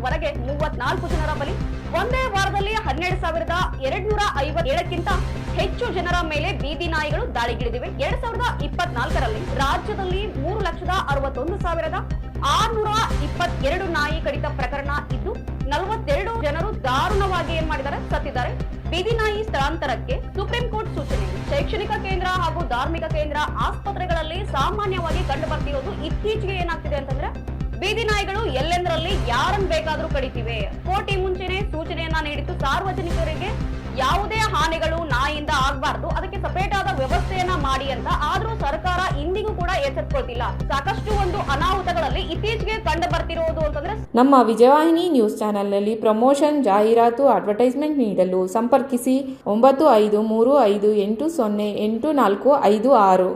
ಹೊರಗೆ 34 ಜನರ ಬಲಿ. ಒಂದೇ ವಾರದಲ್ಲಿ 12,257ಕ್ಕಿಂತ ಹೆಚ್ಚು ಜನರ ಮೇಲೆ ಬೀದಿ ನಾಯಿಗಳು ದಾಳಿಗಿಳಿದಿವೆ. 2024ರಲ್ಲಿ ರಾಜ್ಯದಲ್ಲಿ 3,61,622 ನಾಯಿ ಕಡಿತ ಪ್ರಕರಣ ಇದ್ದು 42 ಜನರು ದಾರುಣವಾಗಿ ಸತ್ತಿದ್ದಾರೆ. ಬೀದಿ ನಾಯಿ ಸ್ಥಳಾಂತರಕ್ಕೆ ಸುಪ್ರೀಂ ಕೋರ್ಟ್ ಸೂಚನೆ. ಶೈಕ್ಷಣಿಕ ಕೇಂದ್ರ ಹಾಗೂ ಧಾರ್ಮಿಕ ಕೇಂದ್ರ, ಆಸ್ಪತ್ರೆಗಳಲ್ಲಿ ಸಾಮಾನ್ಯವಾಗಿ ಕಂಡು ಬರ್ತಿರೋದು. ಇತ್ತೀಚೆಗೆ ಏನಾಗ್ತಿದೆ ಅಂತಂದ್ರೆ ಬೀದಿ ನಾಯಿಗಳು ಎಲ್ಲೆಂದರಲ್ಲಿ ಯಾರನ್ನು ಬೇಕಾದ್ರೂ ಕಡಿತಿವೆ. ಕೋರ್ಟ್ ಈ ಮುಂಚೆನೆ ಸೂಚನೆಯನ್ನ ನೀಡಿತ್ತು, ಸಾರ್ವಜನಿಕರಿಗೆ ಯಾವುದೇ ಹಾನಿಗಳು ನಾಯಿಯಿಂದ ಆಗಬಾರ್ದು, ಅದಕ್ಕೆ ಸಪರೇಟ್ ಆದ ವ್ಯವಸ್ಥೆಯನ್ನ ಮಾಡಿ ಅಂತ. ಆದ್ರೂ ಸರ್ಕಾರ ಇಂದಿಗೂ ಕೂಡ ಎಚ್ಚೆತ್ತುಕೊಳ್ತಿಲ್ಲ. ಸಾಕಷ್ಟು ಒಂದು ಅನಾಹುತಗಳಲ್ಲಿ ಇತ್ತೀಚೆಗೆ ಕಂಡು ಬರ್ತಿರೋದು ಅಂತಂದ್ರೆ ನಮ್ಮ ವಿಜಯವಾಹಿನಿ ನ್ಯೂಸ್ ಚಾನೆಲ್ನಲ್ಲಿ ಪ್ರಮೋಷನ್, ಜಾಹೀರಾತು, ಅಡ್ವರ್ಟೈಸ್ಮೆಂಟ್ ನೀಡಲು ಸಂಪರ್ಕಿಸಿ 9535808456.